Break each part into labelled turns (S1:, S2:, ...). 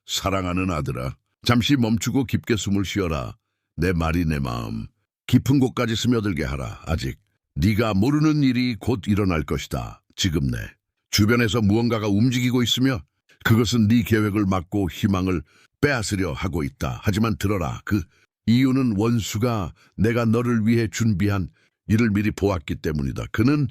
S1: 사랑하는 아들아, 잠시 멈추고 깊게 숨을 쉬어라. 내 말이 내 마음 깊은 곳까지 스며들게 하라. 아직 네가 모르는 일이 곧 일어날 것이다. 지금 내 주변에서 무언가가 움직이고 있으며 그것은 네 계획을 막고 희망을 빼앗으려 하고 있다. 하지만 들어라. 그 이유는 원수가 내가 너를 위해 준비한 일을 미리 보았기 때문이다. 그는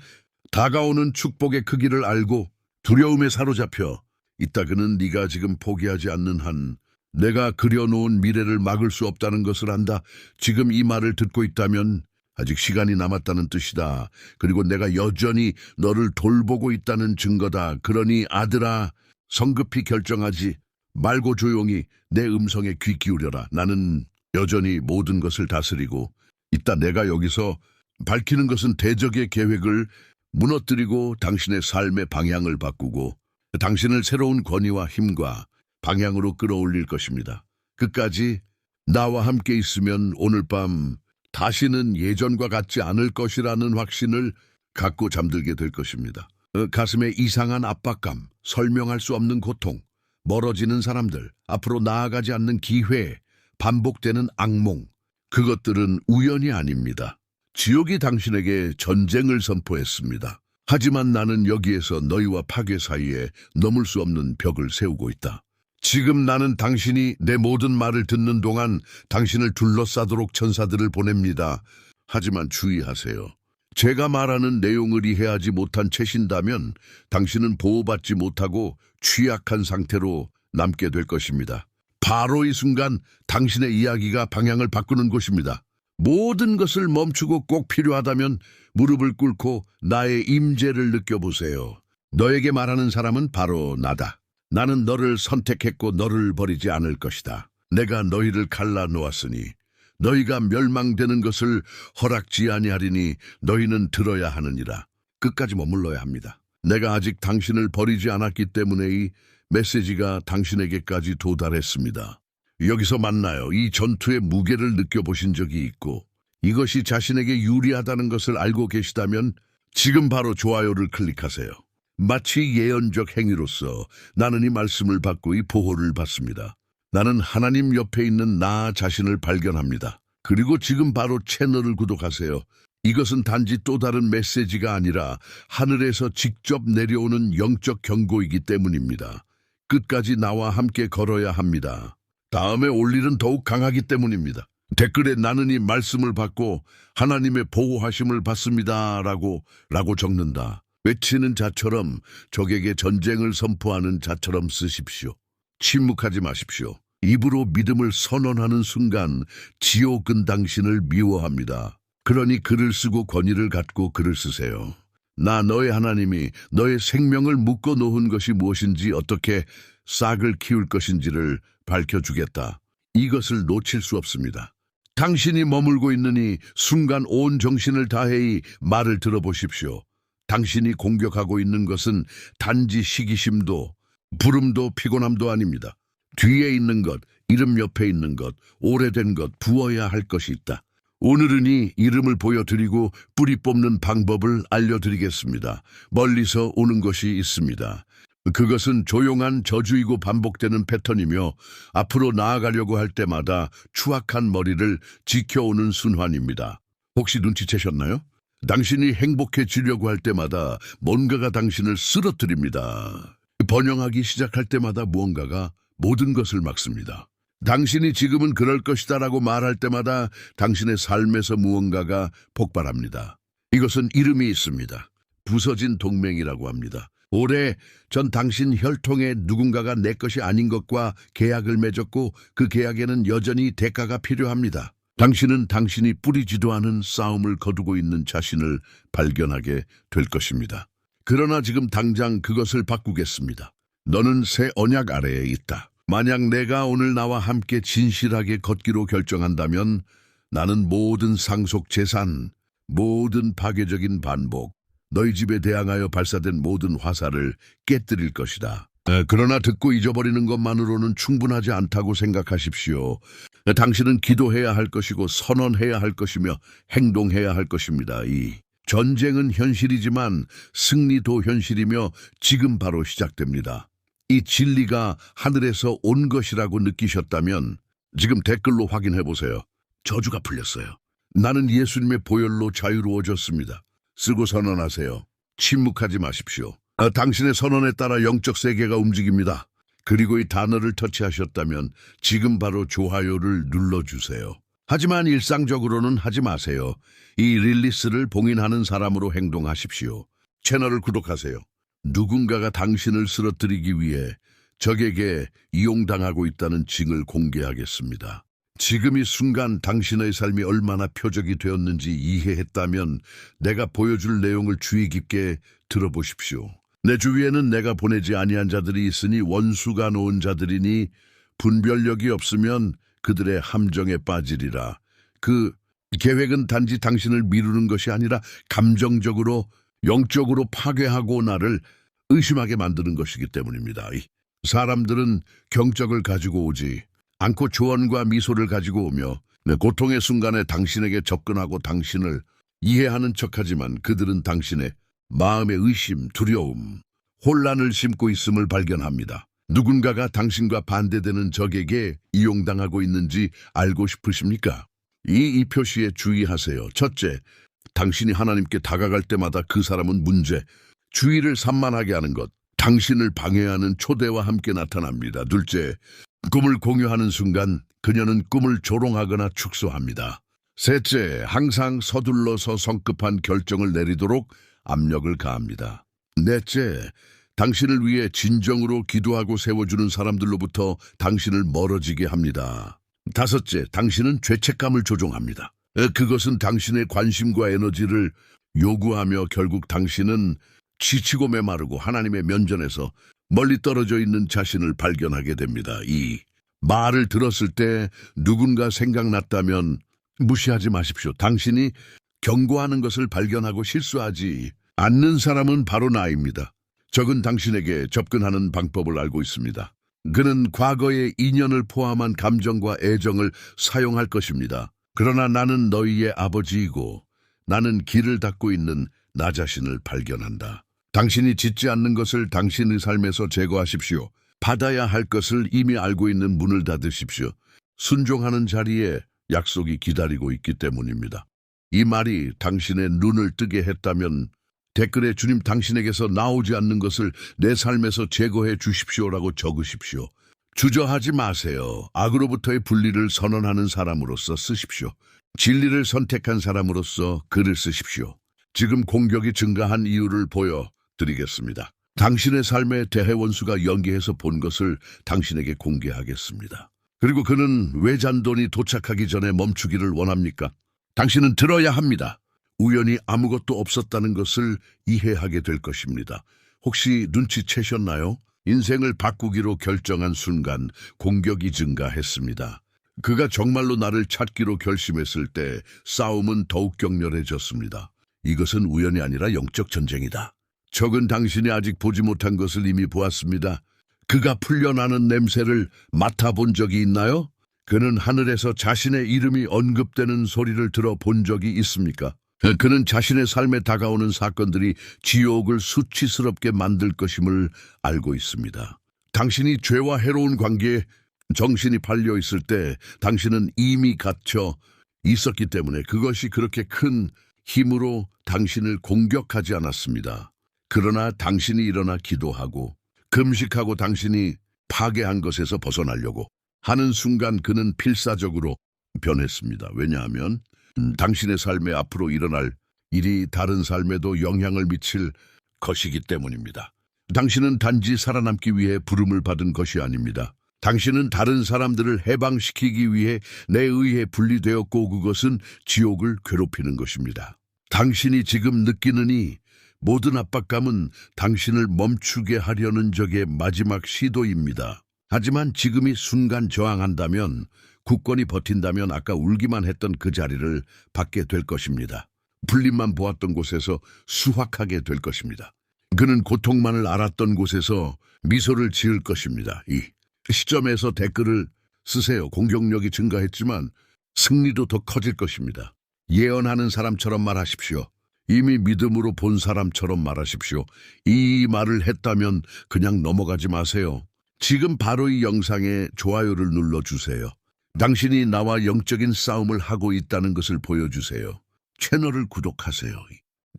S1: 다가오는 축복의 크기를 알고 두려움에 사로잡혀 있다. 그는 네가 지금 포기하지 않는 한 내가 그려놓은 미래를 막을 수 없다는 것을 안다. 지금 이 말을 듣고 있다면 아직 시간이 남았다는 뜻이다. 그리고 내가 여전히 너를 돌보고 있다는 증거다. 그러니 아들아, 성급히 결정하지 말고 조용히 내 음성에 귀 기울여라. 나는 여전히 모든 것을 다스리고 있다. 내가 여기서 밝히는 것은 대적의 계획을 무너뜨리고 당신의 삶의 방향을 바꾸고 당신을 새로운 권위와 힘과 방향으로 끌어올릴 것입니다. 끝까지 나와 함께 있으면 오늘 밤 다시는 예전과 같지 않을 것이라는 확신을 갖고 잠들게 될 것입니다. 가슴에 이상한 압박감, 설명할 수 없는 고통, 멀어지는 사람들, 앞으로 나아가지 않는 기회, 반복되는 악몽, 그것들은 우연이 아닙니다. 지옥이 당신에게 전쟁을 선포했습니다. 하지만 나는 여기에서 너희와 파괴 사이에 넘을 수 없는 벽을 세우고 있다. 지금 나는 당신이 내 모든 말을 듣는 동안 당신을 둘러싸도록 천사들을 보냅니다. 하지만 주의하세요. 제가 말하는 내용을 이해하지 못한 채신다면 당신은 보호받지 못하고 취약한 상태로 남게 될 것입니다. 바로 이 순간 당신의 이야기가 방향을 바꾸는 곳입니다. 모든 것을 멈추고 꼭 필요하다면 무릎을 꿇고 나의 임재를 느껴보세요. 너에게 말하는 사람은 바로 나다. 나는 너를 선택했고 너를 버리지 않을 것이다. 내가 너희를 갈라놓았으니 너희가 멸망되는 것을 허락지 아니하리니 너희는 들어야 하느니라. 끝까지 머물러야 합니다. 내가 아직 당신을 버리지 않았기 때문에 이 메시지가 당신에게까지 도달했습니다. 여기서 만나요. 이 전투의 무게를 느껴보신 적이 있고 이것이 자신에게 유리하다는 것을 알고 계시다면 지금 바로 좋아요를 클릭하세요. 마치 예언적 행위로서 나는 이 말씀을 받고 이 보호를 받습니다. 나는 하나님 옆에 있는 나 자신을 발견합니다. 그리고 지금 바로 채널을 구독하세요. 이것은 단지 또 다른 메시지가 아니라 하늘에서 직접 내려오는 영적 경고이기 때문입니다. 끝까지 나와 함께 걸어야 합니다. 다음에 올 일은 더욱 강하기 때문입니다. 댓글에 나는 이 말씀을 받고 하나님의 보호하심을 받습니다. 라고 적는다. 외치는 자처럼 적에게 전쟁을 선포하는 자처럼 쓰십시오. 침묵하지 마십시오. 입으로 믿음을 선언하는 순간 지옥은 당신을 미워합니다. 그러니 글을 쓰고 권위를 갖고 글을 쓰세요. 나 너의 하나님이 너의 생명을 묶어 놓은 것이 무엇인지 어떻게 싹을 키울 것인지를 밝혀주겠다. 이것을 놓칠 수 없습니다. 당신이 머물고 있는 이 순간 온 정신을 다해 이 말을 들어보십시오. 당신이 공격하고 있는 것은 단지 시기심도 부름도 피곤함도 아닙니다. 뒤에 있는 것, 이름 옆에 있는 것, 오래된 것, 부어야 할 것이 있다. 오늘은 이 이름을 보여드리고 뿌리 뽑는 방법을 알려드리겠습니다. 멀리서 오는 것이 있습니다. 그것은 조용한 저주이고 반복되는 패턴이며 앞으로 나아가려고 할 때마다 추악한 머리를 지켜오는 순환입니다. 혹시 눈치채셨나요? 당신이 행복해지려고 할 때마다 뭔가가 당신을 쓰러뜨립니다. 번영하기 시작할 때마다 무언가가 모든 것을 막습니다. 당신이 지금은 그럴 것이다 라고 말할 때마다 당신의 삶에서 무언가가 폭발합니다. 이것은 이름이 있습니다. 부서진 동맹이라고 합니다. 오래 전 당신 혈통에 누군가가 내 것이 아닌 것과 계약을 맺었고 그 계약에는 여전히 대가가 필요합니다. 당신은 당신이 뿌리지도 않은 싸움을 거두고 있는 자신을 발견하게 될 것입니다. 그러나 지금 당장 그것을 바꾸겠습니다. 너는 새 언약 아래에 있다. 만약 내가 오늘 나와 함께 진실하게 걷기로 결정한다면 나는 모든 상속 재산, 모든 파괴적인 반복, 너희 집에 대항하여 발사된 모든 화살을 깨뜨릴 것이다. 그러나 듣고 잊어버리는 것만으로는 충분하지 않다고 생각하십시오. 당신은 기도해야 할 것이고 선언해야 할 것이며 행동해야 할 것입니다. 이 전쟁은 현실이지만 승리도 현실이며 지금 바로 시작됩니다. 이 진리가 하늘에서 온 것이라고 느끼셨다면 지금 댓글로 확인해 보세요. 저주가 풀렸어요. 나는 예수님의 보혈로 자유로워졌습니다. 쓰고 선언하세요. 침묵하지 마십시오. 당신의 선언에 따라 영적 세계가 움직입니다. 그리고 이 단어를 터치하셨다면 지금 바로 좋아요를 눌러주세요. 하지만 일상적으로는 하지 마세요. 이 릴리스를 봉인하는 사람으로 행동하십시오. 채널을 구독하세요. 누군가가 당신을 쓰러뜨리기 위해 적에게 이용당하고 있다는 징을 공개하겠습니다. 지금 이 순간 당신의 삶이 얼마나 표적이 되었는지 이해했다면 내가 보여줄 내용을 주의 깊게 들어보십시오. 내 주위에는 내가 보내지 아니한 자들이 있으니 원수가 놓은 자들이니 분별력이 없으면 그들의 함정에 빠지리라. 그 계획은 단지 당신을 미루는 것이 아니라 감정적으로 영적으로 파괴하고 나를 의심하게 만드는 것이기 때문입니다. 사람들은 경적을 가지고 오지 않고 조언과 미소를 가지고 오며 고통의 순간에 당신에게 접근하고 당신을 이해하는 척하지만 그들은 당신의 마음의 의심, 두려움, 혼란을 심고 있음을 발견합니다. 누군가가 당신과 반대되는 적에게 이용당하고 있는지 알고 싶으십니까? 이 표시에 주의하세요. 첫째, 당신이 하나님께 다가갈 때마다 그 사람은 문제, 주의를 산만하게 하는 것, 당신을 방해하는 초대와 함께 나타납니다. 둘째, 꿈을 공유하는 순간 그녀는 꿈을 조롱하거나 축소합니다. 셋째, 항상 서둘러서 성급한 결정을 내리도록 압력을 가합니다. 넷째, 당신을 위해 진정으로 기도하고 세워주는 사람들로부터 당신을 멀어지게 합니다. 다섯째, 당신은 죄책감을 조종합니다. 그것은 당신의 관심과 에너지를 요구하며 결국 당신은 지치고 메마르고 하나님의 면전에서 멀리 떨어져 있는 자신을 발견하게 됩니다. 이 말을 들었을 때 누군가 생각났다면 무시하지 마십시오. 당신이 경고하는 것을 발견하고 실수하지 않는 사람은 바로 나입니다. 적은 당신에게 접근하는 방법을 알고 있습니다. 그는 과거의 인연을 포함한 감정과 애정을 사용할 것입니다. 그러나 나는 너희의 아버지이고 나는 길을 닫고 있는 나 자신을 발견한다. 당신이 짓지 않는 것을 당신의 삶에서 제거하십시오. 받아야 할 것을 이미 알고 있는 문을 닫으십시오. 순종하는 자리에 약속이 기다리고 있기 때문입니다. 이 말이 당신의 눈을 뜨게 했다면 댓글에 주님 당신에게서 나오지 않는 것을 내 삶에서 제거해 주십시오라고 적으십시오. 주저하지 마세요. 악으로부터의 분리를 선언하는 사람으로서 쓰십시오. 진리를 선택한 사람으로서 글을 쓰십시오. 지금 공격이 증가한 이유를 보여드리겠습니다. 당신의 삶에 대해원수가 연기해서 본 것을 당신에게 공개하겠습니다. 그리고 그는 왜 잔돈이 도착하기 전에 멈추기를 원합니까? 당신은 들어야 합니다. 우연히 아무것도 없었다는 것을 이해하게 될 것입니다. 혹시 눈치채셨나요? 인생을 바꾸기로 결정한 순간 공격이 증가했습니다. 그가 정말로 나를 찾기로 결심했을 때 싸움은 더욱 격렬해졌습니다. 이것은 우연이 아니라 영적 전쟁이다. 적은 당신이 아직 보지 못한 것을 이미 보았습니다. 그가 풀려나는 냄새를 맡아본 적이 있나요? 그는 하늘에서 자신의 이름이 언급되는 소리를 들어본 적이 있습니까? 그는 자신의 삶에 다가오는 사건들이 지옥을 수치스럽게 만들 것임을 알고 있습니다. 당신이 죄와 해로운 관계에 정신이 팔려 있을 때 당신은 이미 갇혀 있었기 때문에 그것이 그렇게 큰 힘으로 당신을 공격하지 않았습니다. 그러나 당신이 일어나 기도하고 금식하고 당신이 파괴한 것에서 벗어나려고 하는 순간 그는 필사적으로 변했습니다. 왜냐하면 당신의 삶에 앞으로 일어날 일이 다른 삶에도 영향을 미칠 것이기 때문입니다. 당신은 단지 살아남기 위해 부름을 받은 것이 아닙니다. 당신은 다른 사람들을 해방시키기 위해 내 의해 분리되었고 그것은 지옥을 괴롭히는 것입니다. 당신이 지금 느끼는 이 모든 압박감은 당신을 멈추게 하려는 적의 마지막 시도입니다. 하지만 지금이 순간 저항한다면 굳건히 버틴다면 아까 울기만 했던 그 자리를 받게 될 것입니다. 불림만 보았던 곳에서 수확하게 될 것입니다. 그는 고통만을 알았던 곳에서 미소를 지을 것입니다. 이 시점에서 댓글을 쓰세요. 공격력이 증가했지만 승리도 더 커질 것입니다. 예언하는 사람처럼 말하십시오. 이미 믿음으로 본 사람처럼 말하십시오. 이 말을 했다면 그냥 넘어가지 마세요. 지금 바로 이 영상에 좋아요를 눌러주세요. 당신이 나와 영적인 싸움을 하고 있다는 것을 보여주세요. 채널을 구독하세요.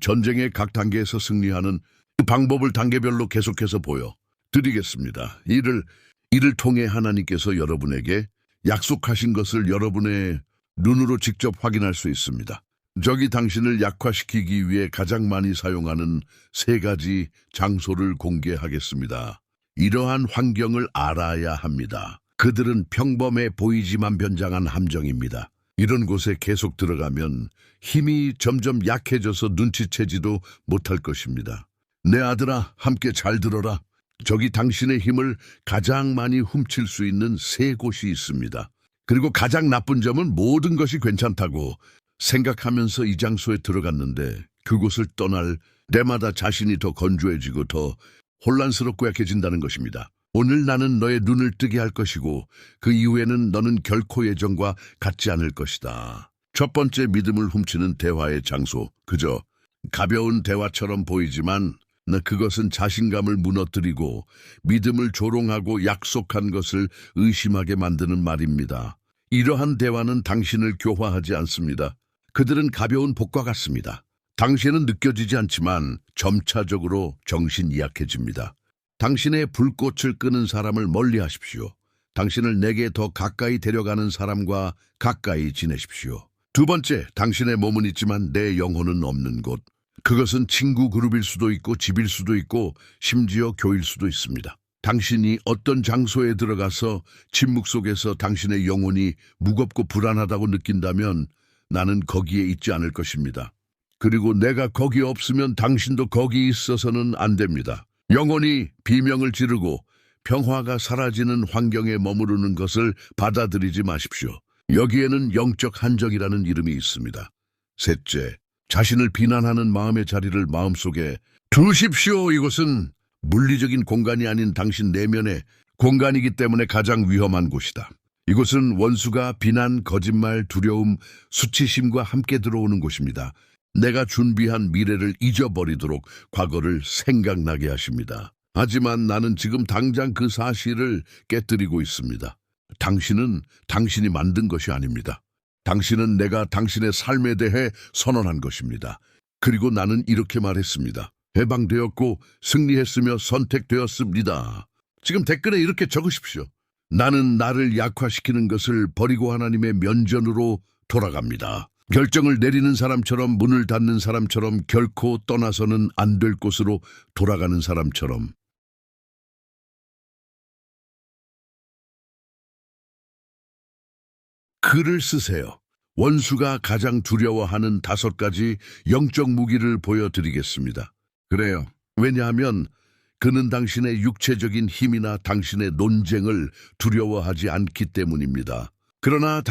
S1: 전쟁의 각 단계에서 승리하는 그 방법을 단계별로 계속해서 보여드리겠습니다. 이를 통해 하나님께서 여러분에게 약속하신 것을 여러분의 눈으로 직접 확인할 수 있습니다. 적이 당신을 약화시키기 위해 가장 많이 사용하는 3가지 장소를 공개하겠습니다. 이러한 환경을 알아야 합니다. 그들은 평범해 보이지만 변장한 함정입니다. 이런 곳에 계속 들어가면 힘이 점점 약해져서 눈치채지도 못할 것입니다. 내 아들아, 함께 잘 들어라. 적이 당신의 힘을 가장 많이 훔칠 수 있는 3곳이 있습니다. 그리고 가장 나쁜 점은 모든 것이 괜찮다고 생각하면서 이 장소에 들어갔는데 그곳을 떠날 때마다 자신이 더 건조해지고 더 혼란스럽고 약해진다는 것입니다. 오늘 나는 너의 눈을 뜨게 할 것이고 그 이후에는 너는 결코 예전과 같지 않을 것이다. 첫 번째, 믿음을 훔치는 대화의 장소. 그저 가벼운 대화처럼 보이지만 그것은 자신감을 무너뜨리고 믿음을 조롱하고 약속한 것을 의심하게 만드는 말입니다. 이러한 대화는 당신을 교화하지 않습니다. 그들은 가벼운 복과 같습니다. 당신은 느껴지지 않지만 점차적으로 정신이 약해집니다. 당신의 불꽃을 끄는 사람을 멀리 하십시오. 당신을 내게 더 가까이 데려가는 사람과 가까이 지내십시오. 두 번째, 당신의 몸은 있지만 내 영혼은 없는 곳. 그것은 친구 그룹일 수도 있고 집일 수도 있고 심지어 교일 수도 있습니다. 당신이 어떤 장소에 들어가서 침묵 속에서 당신의 영혼이 무겁고 불안하다고 느낀다면 나는 거기에 있지 않을 것입니다. 그리고 내가 거기에 없으면 당신도 거기 있어서는 안 됩니다. 영혼이 비명을 지르고 평화가 사라지는 환경에 머무르는 것을 받아들이지 마십시오. 여기에는 영적 한정이라는 이름이 있습니다. 셋째, 자신을 비난하는 마음의 자리를 마음속에 두십시오. 이곳은 물리적인 공간이 아닌 당신 내면의 공간이기 때문에 가장 위험한 곳이다. 이곳은 원수가 비난, 거짓말, 두려움, 수치심과 함께 들어오는 곳입니다. 내가 준비한 미래를 잊어버리도록 과거를 생각나게 하십니다. 하지만 나는 지금 당장 그 사실을 깨뜨리고 있습니다. 당신은 당신이 만든 것이 아닙니다. 당신은 내가 당신의 삶에 대해 선언한 것입니다. 그리고 나는 이렇게 말했습니다. 해방되었고 승리했으며 선택되었습니다. 지금 댓글에 이렇게 적으십시오. 나는 나를 약화시키는 것을 버리고 하나님의 면전으로 돌아갑니다. 결정을 내리는 사람처럼, 문을 닫는 사람처럼, 결코 떠나서는 안 될 곳으로 돌아가는 사람처럼. 글을 쓰세요. 원수가 가장 두려워하는 5가지 영적 무기를 보여드리겠습니다. 그래요. 왜냐하면 그는 당신의 육체적인 힘이나 당신의 논쟁을 두려워하지 않기 때문입니다. 그러나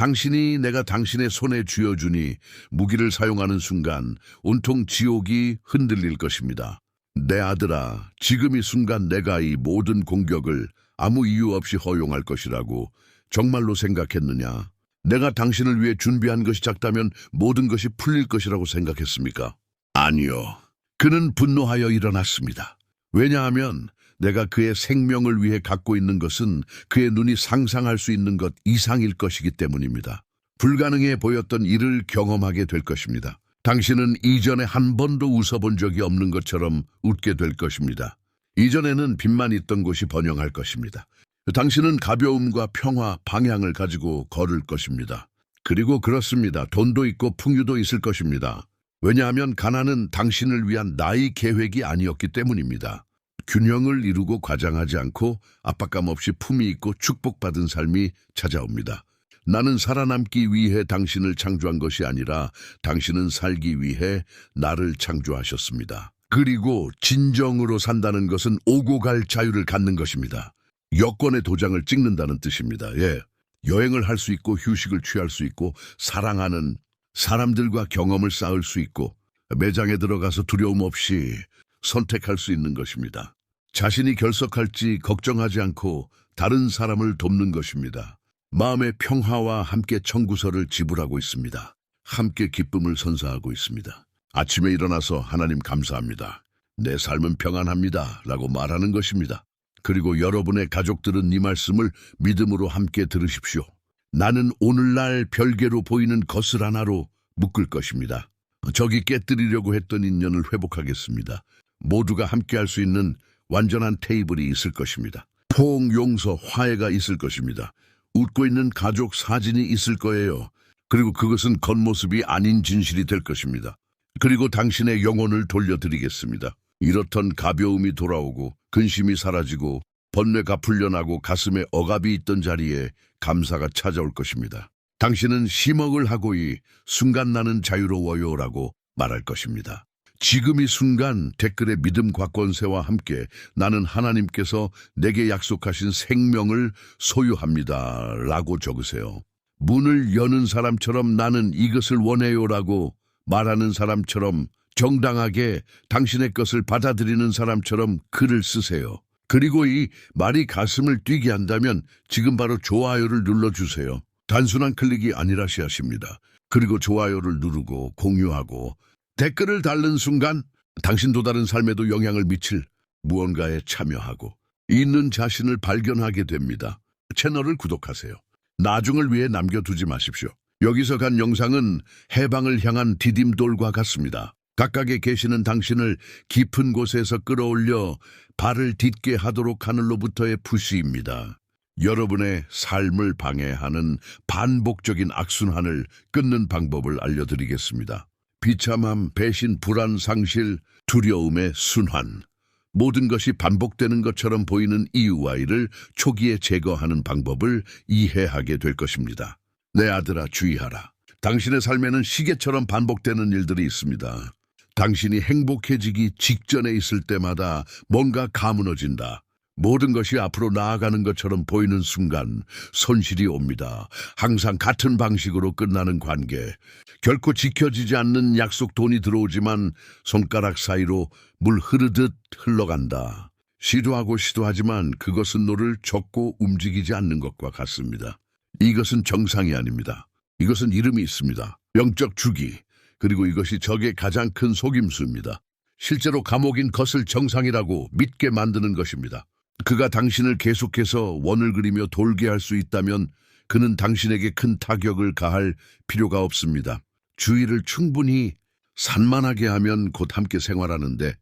S1: 내가 당신의 손에 쥐어주니 무기를 사용하는 순간 온통 지옥이 흔들릴 것입니다. 내 아들아, 지금 이 순간 내가 이 모든 공격을 아무 이유 없이 허용할 것이라고 정말로 생각했느냐? 내가 당신을 위해 준비한 것이 작다면 모든 것이 풀릴 것이라고 생각했습니까? 아니요. 그는 분노하여 일어났습니다. 왜냐하면 내가 그의 생명을 위해 갖고 있는 것은 그의 눈이 상상할 수 있는 것 이상일 것이기 때문입니다. 불가능해 보였던 일을 경험하게 될 것입니다. 당신은 이전에 한 번도 웃어본 적이 없는 것처럼 웃게 될 것입니다. 이전에는 빚만 있던 곳이 번영할 것입니다. 당신은 가벼움과 평화, 방향을 가지고 걸을 것입니다. 그리고 그렇습니다. 돈도 있고 풍요도 있을 것입니다. 왜냐하면 가난은 당신을 위한 나의 계획이 아니었기 때문입니다. 균형을 이루고 과장하지 않고 압박감 없이 품위 있고 축복받은 삶이 찾아옵니다. 나는 살아남기 위해 당신을 창조한 것이 아니라 당신은 살기 위해 나를 창조하셨습니다. 그리고 진정으로 산다는 것은 오고 갈 자유를 갖는 것입니다. 여권의 도장을 찍는다는 뜻입니다. 여행을 할 수 있고 휴식을 취할 수 있고 사랑하는 사람들과 경험을 쌓을 수 있고 매장에 들어가서 두려움 없이 선택할 수 있는 것입니다. 자신이 결석할지 걱정하지 않고 다른 사람을 돕는 것입니다. 마음의 평화와 함께 청구서를 지불하고 있습니다. 함께 기쁨을 선사하고 있습니다. 아침에 일어나서 하나님 감사합니다. 내 삶은 평안합니다. 라고 말하는 것입니다. 그리고 여러분의 가족들은 이 말씀을 믿음으로 함께 들으십시오. 나는 오늘날 별개로 보이는 것을 하나로 묶을 것입니다. 적이 깨뜨리려고 했던 인연을 회복하겠습니다. 모두가 함께 할 수 있는 완전한 테이블이 있을 것입니다. 포옹, 용서, 화해가 있을 것입니다. 웃고 있는 가족 사진이 있을 거예요. 그리고 그것은 겉모습이 아닌 진실이 될 것입니다. 그리고 당신의 영혼을 돌려드리겠습니다. 이렇던 가벼움이 돌아오고 근심이 사라지고 번뇌가 풀려나고 가슴에 억압이 있던 자리에 감사가 찾아올 것입니다. 당신은 심억을 하고이 순간 나는 자유로워요라고 말할 것입니다. 지금 이 순간 댓글에 믿음과 권세와 함께 나는 하나님께서 내게 약속하신 생명을 소유합니다 라고 적으세요. 문을 여는 사람처럼 나는 이것을 원해요라고 말하는 사람처럼 정당하게 당신의 것을 받아들이는 사람처럼 글을 쓰세요. 그리고 이 말이 가슴을 뛰게 한다면 지금 바로 좋아요를 눌러주세요. 단순한 클릭이 아니라시하십니다. 그리고 좋아요를 누르고 공유하고 댓글을 달는 순간 당신도 다른 삶에도 영향을 미칠 무언가에 참여하고 있는 자신을 발견하게 됩니다. 채널을 구독하세요. 나중을 위해 남겨두지 마십시오. 여기서 간 영상은 해방을 향한 디딤돌과 같습니다. 각각에 계시는 당신을 깊은 곳에서 끌어올려 발을 딛게 하도록 하늘로부터의 푸시입니다. 여러분의 삶을 방해하는 반복적인 악순환을 끊는 방법을 알려드리겠습니다. 비참함, 배신, 불안, 상실, 두려움의 순환. 모든 것이 반복되는 것처럼 보이는 이유와 이를 초기에 제거하는 방법을 이해하게 될 것입니다. 내 아들아, 주의하라. 당신의 삶에는 시계처럼 반복되는 일들이 있습니다. 당신이 행복해지기 직전에 있을 때마다 뭔가 가무너진다. 모든 것이 앞으로 나아가는 것처럼 보이는 순간 손실이 옵니다. 항상 같은 방식으로 끝나는 관계. 결코 지켜지지 않는 약속 돈이 들어오지만 손가락 사이로 물 흐르듯 흘러간다. 시도하고 시도하지만 그것은 너를 젓고 움직이지 않는 것과 같습니다. 이것은 정상이 아닙니다. 이것은 이름이 있습니다. 영적 주기. 그리고 이것이 적의 가장 큰 속임수입니다. 실제로 감옥인 것을 정상이라고 믿게 만드는 것입니다. 그가 당신을 계속해서 원을 그리며 돌게 할 수 있다면 그는 당신에게 큰 타격을 가할 필요가 없습니다. 주의를 충분히 산만하게 하면 곧 함께 생활하는데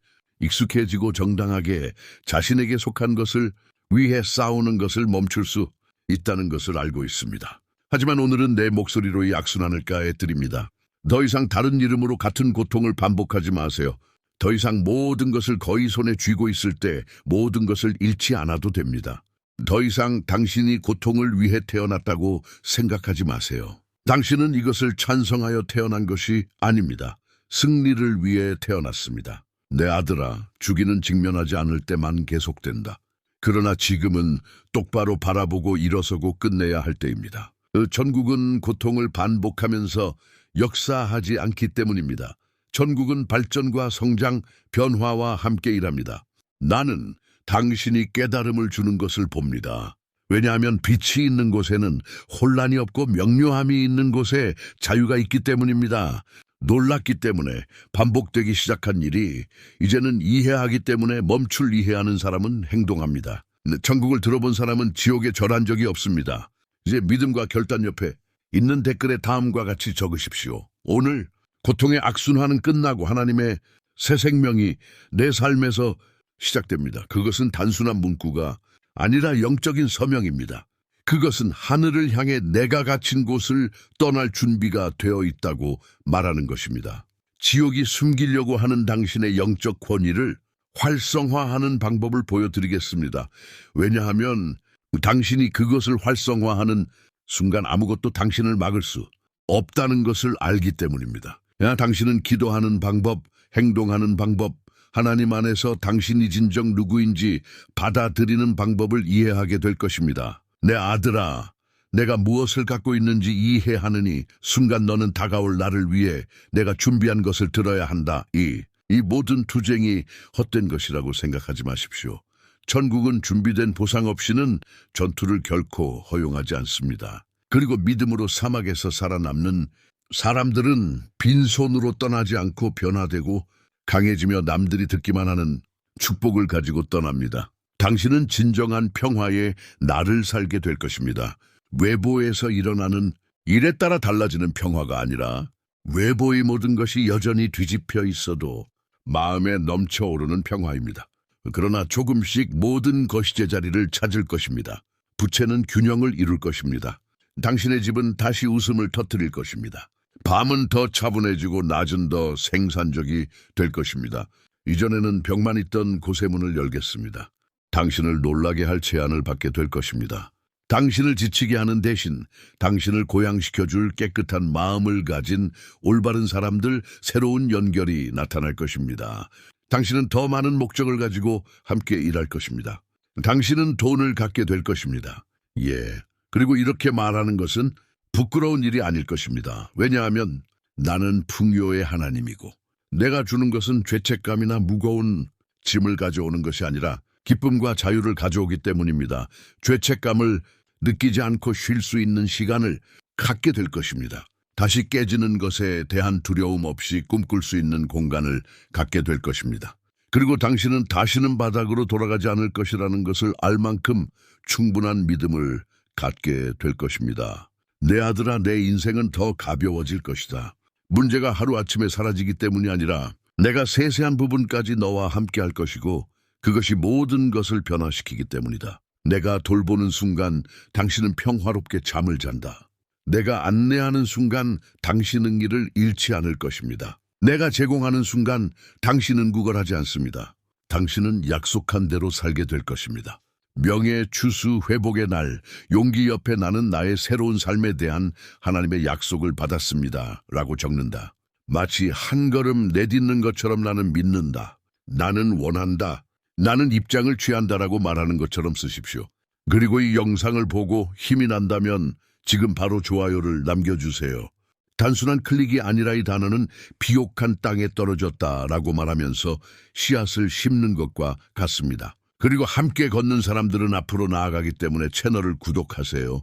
S1: 익숙해지고 정당하게 자신에게 속한 것을 위해 싸우는 것을 멈출 수 있다는 것을 알고 있습니다. 하지만 오늘은 내 목소리로 이 악순환을 깨뜨립니다. 더 이상 다른 이름으로 같은 고통을 반복하지 마세요. 더 이상 모든 것을 거의 손에 쥐고 있을 때 모든 것을 잃지 않아도 됩니다. 더 이상 당신이 고통을 위해 태어났다고 생각하지 마세요. 당신은 이것을 찬성하여 태어난 것이 아닙니다. 승리를 위해 태어났습니다. 내 아들아, 주기는 직면하지 않을 때만 계속된다. 그러나 지금은 똑바로 바라보고 일어서고 끝내야 할 때입니다. 전국은 고통을 반복하면서 역사하지 않기 때문입니다. 전국은 발전과 성장, 변화와 함께 일합니다. 나는 당신이 깨달음을 주는 것을 봅니다. 왜냐하면 빛이 있는 곳에는 혼란이 없고 명료함이 있는 곳에 자유가 있기 때문입니다. 놀랐기 때문에 반복되기 시작한 일이 이제는 이해하기 때문에 멈출 이해하는 사람은 행동합니다. 천국을 들어본 사람은 지옥에 절한 적이 없습니다. 이제 믿음과 결단 옆에 있는 댓글에 다음과 같이 적으십시오. 오늘 고통의 악순환은 끝나고 하나님의 새 생명이 내 삶에서 시작됩니다. 그것은 단순한 문구가 아니라 영적인 서명입니다. 그것은 하늘을 향해 내가 갇힌 곳을 떠날 준비가 되어 있다고 말하는 것입니다. 지옥이 숨기려고 하는 당신의 영적 권위를 활성화하는 방법을 보여드리겠습니다. 왜냐하면 당신이 그것을 활성화하는 순간 아무것도 당신을 막을 수 없다는 것을 알기 때문입니다. 당신은 기도하는 방법, 행동하는 방법, 하나님 안에서 당신이 진정 누구인지 받아들이는 방법을 이해하게 될 것입니다. 내 아들아, 내가 무엇을 갖고 있는지 이해하느니 순간 너는 다가올 나를 위해 내가 준비한 것을 들어야 한다. 이 모든 투쟁이 헛된 것이라고 생각하지 마십시오. 천국은 준비된 보상 없이는 전투를 결코 허용하지 않습니다. 그리고 믿음으로 사막에서 살아남는 사람들은 빈손으로 떠나지 않고 변화되고 강해지며 남들이 듣기만 하는 축복을 가지고 떠납니다. 당신은 진정한 평화에 나를 살게 될 것입니다. 외부에서 일어나는 일에 따라 달라지는 평화가 아니라 외부의 모든 것이 여전히 뒤집혀 있어도 마음에 넘쳐오르는 평화입니다. 그러나 조금씩 모든 것이 제자리를 찾을 것입니다. 부채는 균형을 이룰 것입니다. 당신의 집은 다시 웃음을 터뜨릴 것입니다. 밤은 더 차분해지고 낮은 더 생산적이 될 것입니다. 이전에는 벽만 있던 곳의 문을 열겠습니다. 당신을 놀라게 할 제안을 받게 될 것입니다. 당신을 지치게 하는 대신 당신을 고양시켜줄 깨끗한 마음을 가진 올바른 사람들, 새로운 연결이 나타날 것입니다. 당신은 더 많은 목적을 가지고 함께 일할 것입니다. 당신은 돈을 갖게 될 것입니다. 예, 그리고 이렇게 말하는 것은 부끄러운 일이 아닐 것입니다. 왜냐하면 나는 풍요의 하나님이고 내가 주는 것은 죄책감이나 무거운 짐을 가져오는 것이 아니라 기쁨과 자유를 가져오기 때문입니다. 죄책감을 느끼지 않고 쉴 수 있는 시간을 갖게 될 것입니다. 다시 깨지는 것에 대한 두려움 없이 꿈꿀 수 있는 공간을 갖게 될 것입니다. 그리고 당신은 다시는 바닥으로 돌아가지 않을 것이라는 것을 알 만큼 충분한 믿음을 갖게 될 것입니다. 내 아들아, 내 인생은 더 가벼워질 것이다. 문제가 하루아침에 사라지기 때문이 아니라 내가 세세한 부분까지 너와 함께 할 것이고 그것이 모든 것을 변화시키기 때문이다. 내가 돌보는 순간 당신은 평화롭게 잠을 잔다. 내가 안내하는 순간 당신은 일을 잃지 않을 것입니다. 내가 제공하는 순간 당신은 구걸하지 않습니다. 당신은 약속한 대로 살게 될 것입니다. 명예, 추수, 회복의 날, 용기 옆에 나는 나의 새로운 삶에 대한 하나님의 약속을 받았습니다. 라고 적는다. 마치 한 걸음 내딛는 것처럼 나는 믿는다. 나는 원한다. 나는 입장을 취한다라고 말하는 것처럼 쓰십시오. 그리고 이 영상을 보고 힘이 난다면 지금 바로 좋아요를 남겨주세요. 단순한 클릭이 아니라 이 단어는 비옥한 땅에 떨어졌다라고 말하면서 씨앗을 심는 것과 같습니다. 그리고 함께 걷는 사람들은 앞으로 나아가기 때문에 채널을 구독하세요.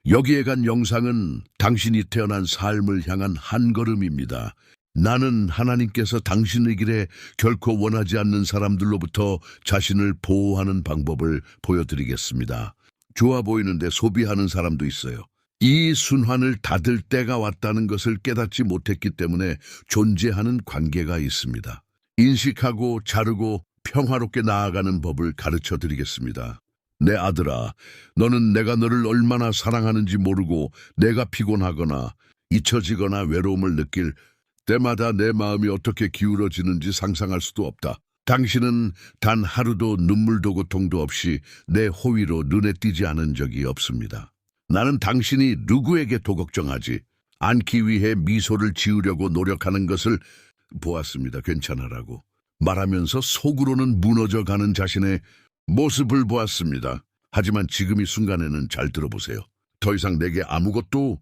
S1: 여기에 간 영상은 당신이 태어난 삶을 향한 한 걸음입니다. 나는 하나님께서 당신의 길에 결코 원하지 않는 사람들로부터 자신을 보호하는 방법을 보여드리겠습니다. 좋아 보이는데 소비하는 사람도 있어요. 이 순환을 닫을 때가 왔다는 것을 깨닫지 못했기 때문에 존재하는 관계가 있습니다. 인식하고 자르고 평화롭게 나아가는 법을 가르쳐 드리겠습니다. 내 아들아, 너는 내가 너를 얼마나 사랑하는지 모르고 내가 피곤하거나 잊혀지거나 외로움을 느낄 때마다 내 마음이 어떻게 기울어지는지 상상할 수도 없다. 당신은 단 하루도 눈물도 고통도 없이 내 호의로 눈에 띄지 않은 적이 없습니다. 나는 당신이 누구에게도 걱정하지 않기 위해 미소를 지으려고 노력하는 것을 보았습니다. 괜찮아라고 말하면서 속으로는 무너져가는 자신의 모습을 보았습니다. 하지만 지금 이 순간에는 잘 들어보세요. 더 이상 내게 아무것도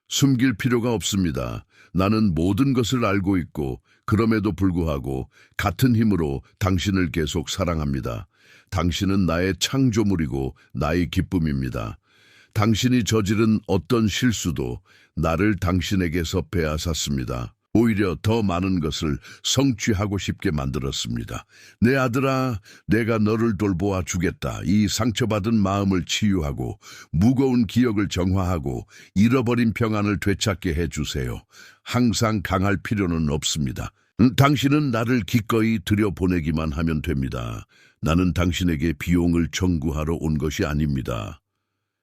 S1: 숨길 필요가 없습니다. 나는 모든 것을 알고 있고 그럼에도 불구하고 같은 힘으로 당신을 계속 사랑합니다. 당신은 나의 창조물이고 나의 기쁨입니다. 당신이 저지른 어떤 실수도 나를 당신에게서 빼앗았습니다. 오히려 더 많은 것을 성취하고 싶게 만들었습니다. 내 아들아, 내가 너를 돌보아 주겠다. 이 상처받은 마음을 치유하고 무거운 기억을 정화하고 잃어버린 평안을 되찾게 해주세요. 항상 강할 필요는 없습니다. 당신은 나를 기꺼이 들여보내기만 하면 됩니다. 나는 당신에게 비용을 청구하러 온 것이 아닙니다.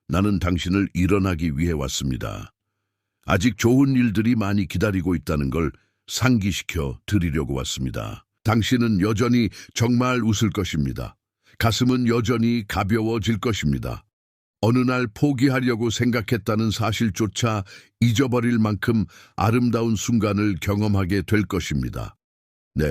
S1: 나는 당신을 일어나기 위해 왔습니다. 아직 좋은 일들이 많이 기다리고 있다는 걸 상기시켜 드리려고 왔습니다. 당신은 여전히 정말 웃을 것입니다. 가슴은 여전히 가벼워질 것입니다. 어느 날 포기하려고 생각했다는 사실조차 잊어버릴 만큼 아름다운 순간을 경험하게 될 것입니다. 네,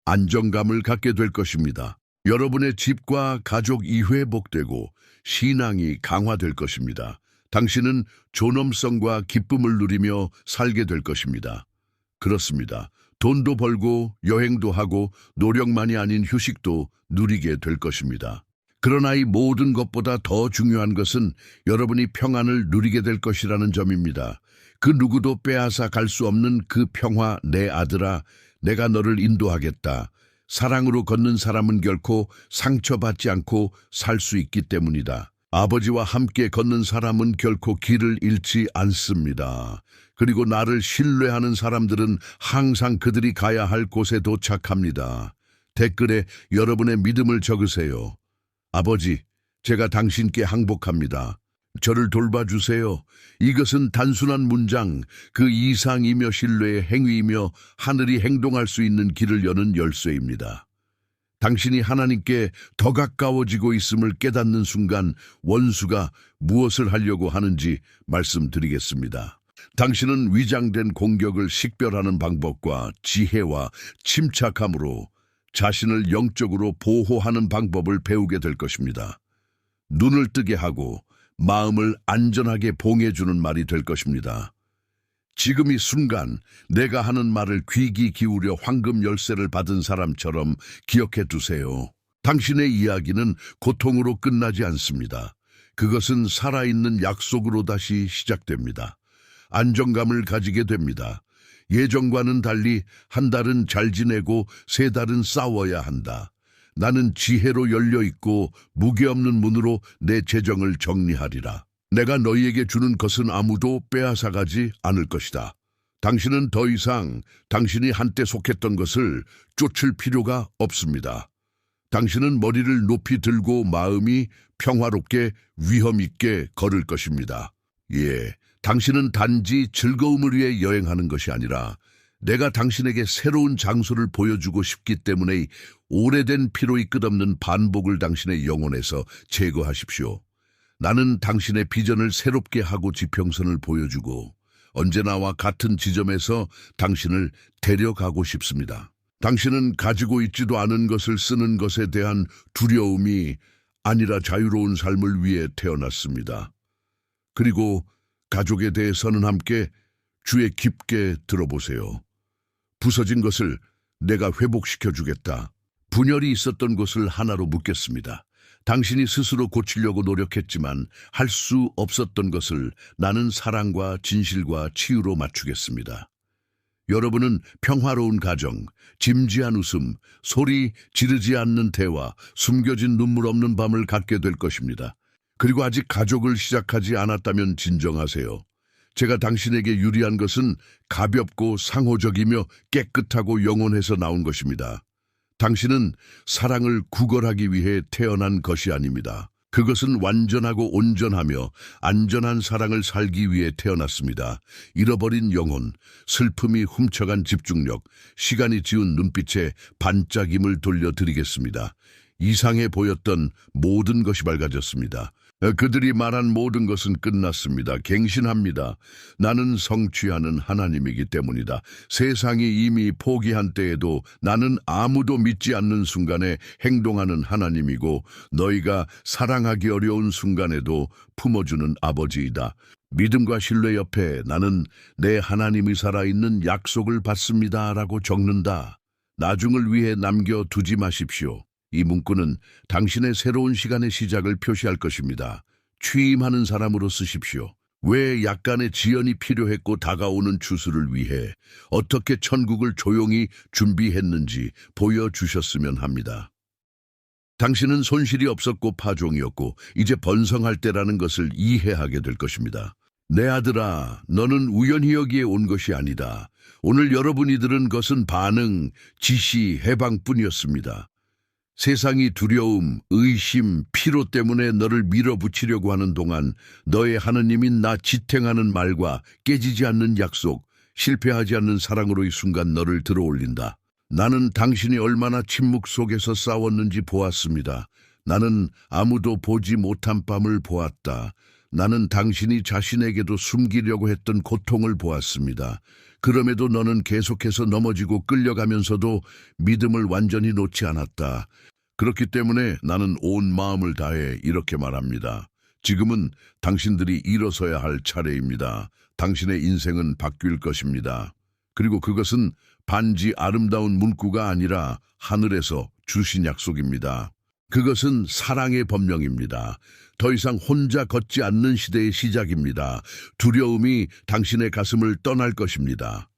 S1: 안정감을 갖게 될 것입니다. 여러분의 집과 가족이 회복되고 신앙이 강화될 것입니다. 당신은 존엄성과 기쁨을 누리며 살게 될 것입니다. 그렇습니다. 돈도 벌고 여행도 하고 노력만이 아닌 휴식도 누리게 될 것입니다. 그러나 이 모든 것보다 더 중요한 것은 여러분이 평안을 누리게 될 것이라는 점입니다. 그 누구도 빼앗아 갈 수 없는 그 평화, 내 아들아, 내가 너를 인도하겠다. 사랑으로 걷는 사람은 결코 상처받지 않고 살 수 있기 때문이다. 아버지와 함께 걷는 사람은 결코 길을 잃지 않습니다. 그리고 나를 신뢰하는 사람들은 항상 그들이 가야 할 곳에 도착합니다. 댓글에 여러분의 믿음을 적으세요. 아버지, 제가 당신께 항복합니다. 저를 돌봐주세요. 이것은 단순한 문장, 그 이상이며 신뢰의 행위이며 하늘이 행동할 수 있는 길을 여는 열쇠입니다. 당신이 하나님께 더 가까워지고 있음을 깨닫는 순간 원수가 무엇을 하려고 하는지 말씀드리겠습니다. 당신은 위장된 공격을 식별하는 방법과 지혜와 침착함으로 자신을 영적으로 보호하는 방법을 배우게 될 것입니다. 눈을 뜨게 하고 마음을 안전하게 봉해주는 말이 될 것입니다. 지금 이 순간 내가 하는 말을 귀기 기울여 황금 열쇠를 받은 사람처럼 기억해 두세요. 당신의 이야기는 고통으로 끝나지 않습니다. 그것은 살아있는 약속으로 다시 시작됩니다. 안정감을 가지게 됩니다. 예전과는 달리 한 달은 잘 지내고 세 달은 싸워야 한다. 나는 지혜로 열려있고 무게없는 문으로 내 재정을 정리하리라. 내가 너희에게 주는 것은 아무도 빼앗아가지 않을 것이다. 당신은 더 이상 당신이 한때 속했던 것을 쫓을 필요가 없습니다. 당신은 머리를 높이 들고 마음이 평화롭게 위험 있게 걸을 것입니다. 예, 당신은 단지 즐거움을 위해 여행하는 것이 아니라 내가 당신에게 새로운 장소를 보여주고 싶기 때문에 오래된 피로이 끝없는 반복을 당신의 영혼에서 제거하십시오. 나는 당신의 비전을 새롭게 하고 지평선을 보여주고 언제나와 같은 지점에서 당신을 데려가고 싶습니다. 당신은 가지고 있지도 않은 것을 쓰는 것에 대한 두려움이 아니라 자유로운 삶을 위해 태어났습니다. 그리고 가족에 대해서는 함께 주의 깊게 들어보세요. 부서진 것을 내가 회복시켜 주겠다. 분열이 있었던 곳을 하나로 묶겠습니다. 당신이 스스로 고치려고 노력했지만 할 수 없었던 것을 나는 사랑과 진실과 치유로 맞추겠습니다. 여러분은 평화로운 가정, 짐지한 웃음, 소리 지르지 않는 대화, 숨겨진 눈물 없는 밤을 갖게 될 것입니다. 그리고 아직 가족을 시작하지 않았다면 진정하세요. 제가 당신에게 유리한 것은 가볍고 상호적이며 깨끗하고 영원해서 나온 것입니다. 당신은 사랑을 구걸하기 위해 태어난 것이 아닙니다. 그것은 완전하고 온전하며 안전한 사랑을 살기 위해 태어났습니다. 잃어버린 영혼, 슬픔이 훔쳐간 집중력, 시간이 지운 눈빛에 반짝임을 돌려드리겠습니다. 이상해 보였던 모든 것이 밝아졌습니다. 그들이 말한 모든 것은 끝났습니다. 갱신합니다. 나는 성취하는 하나님이기 때문이다. 세상이 이미 포기한 때에도 나는 아무도 믿지 않는 순간에 행동하는 하나님이고 너희가 사랑하기 어려운 순간에도 품어주는 아버지이다. 믿음과 신뢰 옆에 나는 내 하나님이 살아있는 약속을 받습니다. 라고 적는다. 나중을 위해 남겨두지 마십시오. 이 문구는 당신의 새로운 시간의 시작을 표시할 것입니다. 취임하는 사람으로 쓰십시오. 왜 약간의 지연이 필요했고 다가오는 추수를 위해 어떻게 천국을 조용히 준비했는지 보여주셨으면 합니다. 당신은 손실이 없었고 파종이었고 이제 번성할 때라는 것을 이해하게 될 것입니다. 내 아들아, 너는 우연히 여기에 온 것이 아니다. 오늘 여러분이 들은 것은 반응, 지시, 해방뿐이었습니다. 세상이 두려움, 의심, 피로 때문에 너를 밀어붙이려고 하는 동안 너의 하느님인 나 지탱하는 말과 깨지지 않는 약속, 실패하지 않는 사랑으로 이 순간 너를 들어올린다. 나는 당신이 얼마나 침묵 속에서 싸웠는지 보았습니다. 나는 아무도 보지 못한 밤을 보았다. 나는 당신이 자신에게도 숨기려고 했던 고통을 보았습니다. 그럼에도 너는 계속해서 넘어지고 끌려가면서도 믿음을 완전히 놓지 않았다. 그렇기 때문에 나는 온 마음을 다해 이렇게 말합니다. 지금은 당신들이 일어서야 할 차례입니다. 당신의 인생은 바뀔 것입니다. 그리고 그것은 반지 아름다운 문구가 아니라 하늘에서 주신 약속입니다. 그것은 사랑의 법령입니다. 더 이상 혼자 걷지 않는 시대의 시작입니다. 두려움이 당신의 가슴을 떠날 것입니다.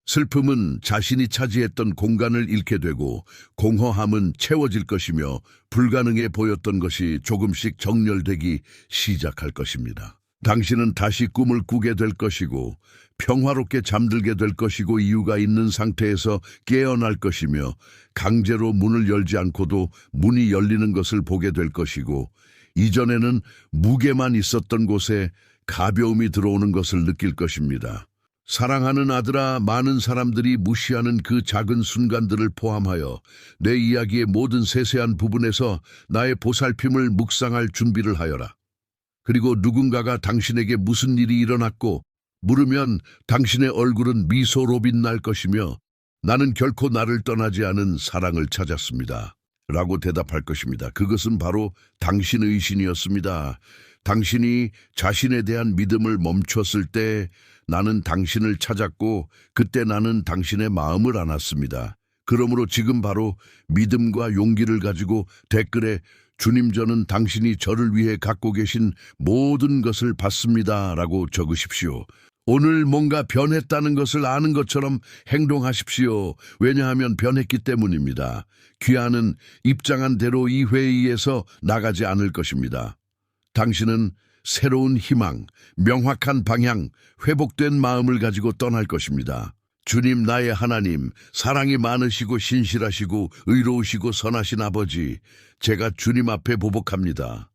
S1: 슬픔은 자신이 차지했던 공간을 잃게 되고 공허함은 채워질 것이며 불가능해 보였던 것이 조금씩 정렬되기 시작할 것입니다. 당신은 다시 꿈을 꾸게 될 것이고 평화롭게 잠들게 될 것이고 이유가 있는 상태에서 깨어날 것이며 강제로 문을 열지 않고도 문이 열리는 것을 보게 될 것이고 이전에는 무게만 있었던 곳에 가벼움이 들어오는 것을 느낄 것입니다. 사랑하는 아들아, 많은 사람들이 무시하는 그 작은 순간들을 포함하여 내 이야기의 모든 세세한 부분에서 나의 보살핌을 묵상할 준비를 하여라. 그리고 누군가가 당신에게 무슨 일이 일어났고 물으면 당신의 얼굴은 미소로 빛날 것이며 나는 결코 나를 떠나지 않은 사랑을 찾았습니다. 라고 대답할 것입니다. 그것은 바로 당신의 신이었습니다. 당신이 자신에 대한 믿음을 멈췄을 때 나는 당신을 찾았고 그때 나는 당신의 마음을 안았습니다. 그러므로 지금 바로 믿음과 용기를 가지고 댓글에 주님, 저는 당신이 저를 위해 갖고 계신 모든 것을 받습니다. 라고 적으십시오. 오늘 뭔가 변했다는 것을 아는 것처럼 행동하십시오. 왜냐하면 변했기 때문입니다. 귀하는 입장한 대로 이 회의에서 나가지 않을 것입니다. 당신은 새로운 희망, 명확한 방향, 회복된 마음을 가지고 떠날 것입니다. 주님, 나의 하나님, 사랑이 많으시고 신실하시고 의로우시고 선하신 아버지, 제가 주님 앞에 보복합니다.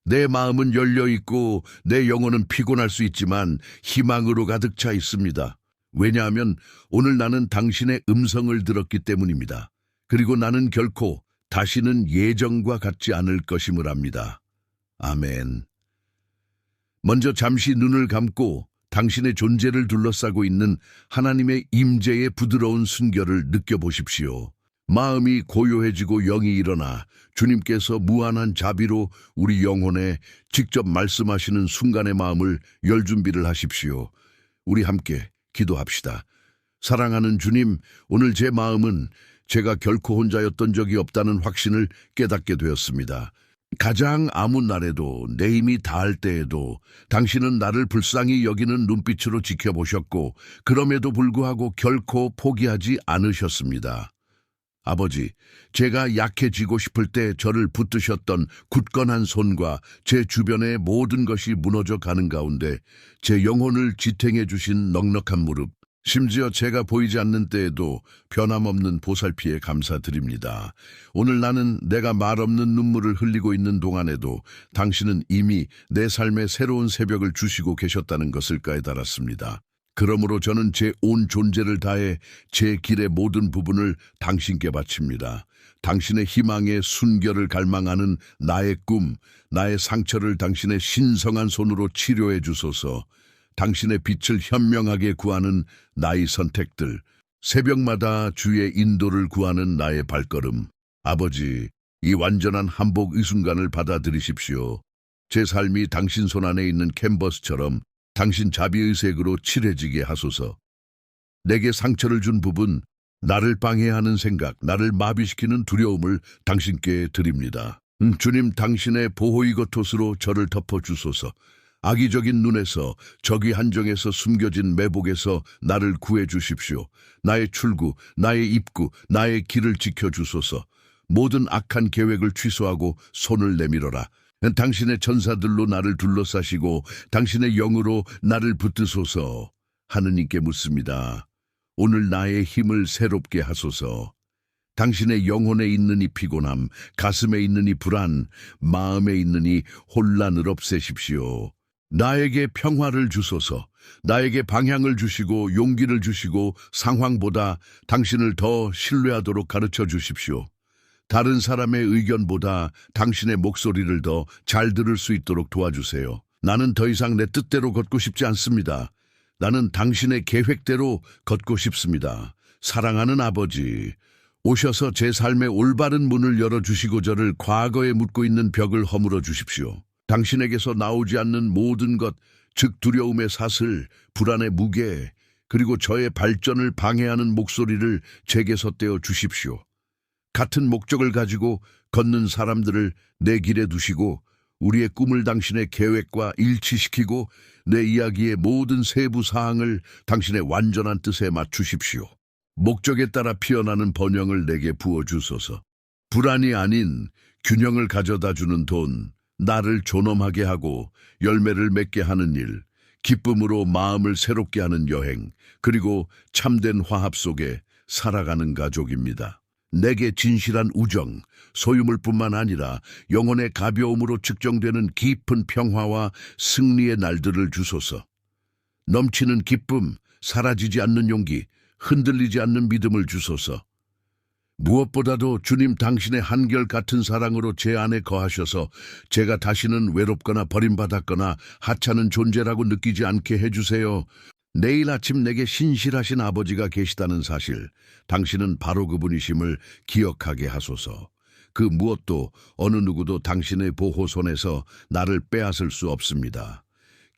S1: 내 마음은 열려있고 내 영혼은 피곤할 수 있지만 희망으로 가득 차 있습니다. 왜냐하면 오늘 나는 당신의 음성을 들었기 때문입니다. 그리고 나는 결코 다시는 예전과 같지 않을 것임을 압니다. 아멘. 먼저 잠시 눈을 감고 당신의 존재를 둘러싸고 있는 하나님의 임재의 부드러운 순결을 느껴보십시오. 마음이 고요해지고 영이 일어나 주님께서 무한한 자비로 우리 영혼에 직접 말씀하시는 순간의 마음을 열 준비를 하십시오. 우리 함께 기도합시다. 사랑하는 주님, 오늘 제 마음은 제가 결코 혼자였던 적이 없다는 확신을 깨닫게 되었습니다. 가장 아무 날에도 내 힘이 다할 때에도 당신은 나를 불쌍히 여기는 눈빛으로 지켜보셨고 그럼에도 불구하고 결코 포기하지 않으셨습니다. 아버지, 제가 약해지고 싶을 때 저를 붙드셨던 굳건한 손과 제 주변의 모든 것이 무너져 가는 가운데 제 영혼을 지탱해 주신 넉넉한 무릎, 심지어 제가 보이지 않는 때에도 변함없는 보살피에 감사드립니다. 오늘 나는 내가 말없는 눈물을 흘리고 있는 동안에도 당신은 이미 내 삶에 새로운 새벽을 주시고 계셨다는 것을 깨달았습니다. 그러므로 저는 제 온 존재를 다해 제 길의 모든 부분을 당신께 바칩니다. 당신의 희망의 순결을 갈망하는 나의 꿈, 나의 상처를 당신의 신성한 손으로 치료해 주소서. 당신의 빛을 현명하게 구하는 나의 선택들, 새벽마다 주의 인도를 구하는 나의 발걸음. 아버지, 이 완전한 한복 이 순간을 받아들이십시오. 제 삶이 당신 손 안에 있는 캔버스처럼 당신 자비의 색으로 칠해지게 하소서. 내게 상처를 준 부분, 나를 방해하는 생각, 나를 마비시키는 두려움을 당신께 드립니다. 주님, 당신의 보호의 겉옷으로 저를 덮어주소서. 악의적인 눈에서, 적의 한정에서 숨겨진 매복에서 나를 구해주십시오. 나의 출구, 나의 입구, 나의 길을 지켜주소서. 모든 악한 계획을 취소하고 손을 내밀어라. 당신의 천사들로 나를 둘러싸시고 당신의 영으로 나를 붙드소서. 하느님께 묻습니다. 오늘 나의 힘을 새롭게 하소서. 당신의 영혼에 있는 이 피곤함, 가슴에 있는 이 불안, 마음에 있는 이 혼란을 없애십시오. 나에게 평화를 주소서. 나에게 방향을 주시고 용기를 주시고 상황보다 당신을 더 신뢰하도록 가르쳐 주십시오. 다른 사람의 의견보다 당신의 목소리를 더 잘 들을 수 있도록 도와주세요. 나는 더 이상 내 뜻대로 걷고 싶지 않습니다. 나는 당신의 계획대로 걷고 싶습니다. 사랑하는 아버지, 오셔서 제 삶의 올바른 문을 열어주시고 저를 과거에 묻고 있는 벽을 허물어 주십시오. 당신에게서 나오지 않는 모든 것, 즉 두려움의 사슬, 불안의 무게, 그리고 저의 발전을 방해하는 목소리를 제게 덧대어 주십시오. 같은 목적을 가지고 걷는 사람들을 내 길에 두시고 우리의 꿈을 당신의 계획과 일치시키고 내 이야기의 모든 세부 사항을 당신의 완전한 뜻에 맞추십시오. 목적에 따라 피어나는 번영을 내게 부어주소서. 불안이 아닌 균형을 가져다 주는 돈, 나를 존엄하게 하고 열매를 맺게 하는 일, 기쁨으로 마음을 새롭게 하는 여행, 그리고 참된 화합 속에 살아가는 가족입니다. 내게 진실한 우정, 소유물뿐만 아니라 영혼의 가벼움으로 측정되는 깊은 평화와 승리의 날들을 주소서. 넘치는 기쁨, 사라지지 않는 용기, 흔들리지 않는 믿음을 주소서. 무엇보다도 주님 당신의 한결같은 사랑으로 제 안에 거하셔서 제가 다시는 외롭거나 버림받았거나 하찮은 존재라고 느끼지 않게 해주세요. 내일 아침 내게 신실하신 아버지가 계시다는 사실, 당신은 바로 그분이심을 기억하게 하소서. 그 무엇도 어느 누구도 당신의 보호손에서 나를 빼앗을 수 없습니다.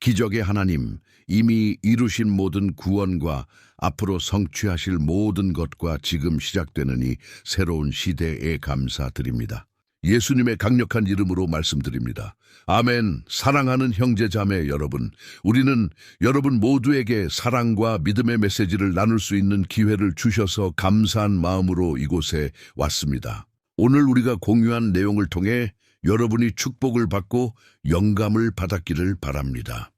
S1: 기적의 하나님, 이미 이루신 모든 구원과 앞으로 성취하실 모든 것과 지금 시작되는 이 새로운 시대에 감사드립니다. 예수님의 강력한 이름으로 말씀드립니다. 아멘. 사랑하는 형제자매 여러분, 우리는 여러분 모두에게 사랑과 믿음의 메시지를 나눌 수 있는 기회를 주셔서 감사한 마음으로 이곳에 왔습니다. 오늘 우리가 공유한 내용을 통해 여러분이 축복을 받고 영감을 받았기를 바랍니다.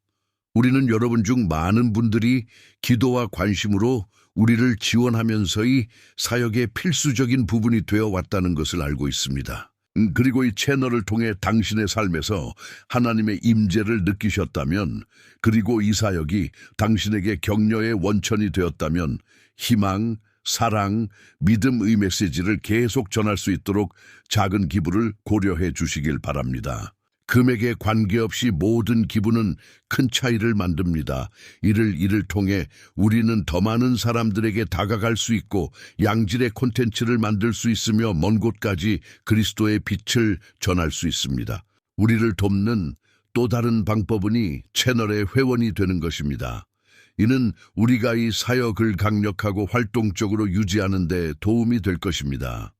S1: 우리는 여러분 중 많은 분들이 기도와 관심으로 우리를 지원하면서의 사역의 필수적인 부분이 되어 왔다는 것을 알고 있습니다. 그리고 이 채널을 통해 당신의 삶에서 하나님의 임재를 느끼셨다면, 그리고 이 사역이 당신에게 격려의 원천이 되었다면 희망, 사랑, 믿음의 메시지를 계속 전할 수 있도록 작은 기부를 고려해 주시길 바랍니다. 금액에 관계없이 모든 기부는 큰 차이를 만듭니다. 이를 통해 우리는 더 많은 사람들에게 다가갈 수 있고 양질의 콘텐츠를 만들 수 있으며 먼 곳까지 그리스도의 빛을 전할 수 있습니다. 우리를 돕는 또 다른 방법은 채널의 회원이 되는 것입니다. 이는 우리가 이 사역을 강력하고 활동적으로 유지하는 데 도움이 될 것입니다.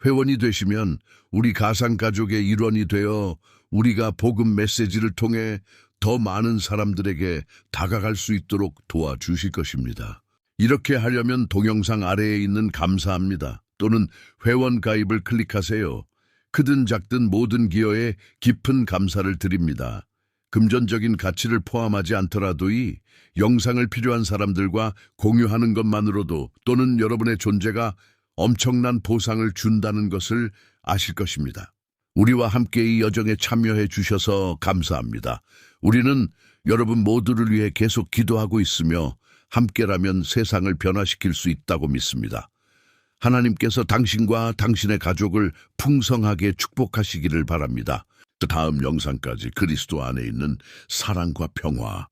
S1: 회원이 되시면 우리 가상가족의 일원이 되어 우리가 복음 메시지를 통해 더 많은 사람들에게 다가갈 수 있도록 도와주실 것입니다. 이렇게 하려면 동영상 아래에 있는 감사합니다 또는 회원 가입을 클릭하세요. 크든 작든 모든 기여에 깊은 감사를 드립니다. 금전적인 가치를 포함하지 않더라도 이 영상을 필요한 사람들과 공유하는 것만으로도 또는 여러분의 존재가 엄청난 보상을 준다는 것을 아실 것입니다. 우리와 함께 이 여정에 참여해 주셔서 감사합니다. 우리는 여러분 모두를 위해 계속 기도하고 있으며 함께라면 세상을 변화시킬 수 있다고 믿습니다. 하나님께서 당신과 당신의 가족을 풍성하게 축복하시기를 바랍니다. 다음 영상까지 그리스도 안에 있는 사랑과 평화,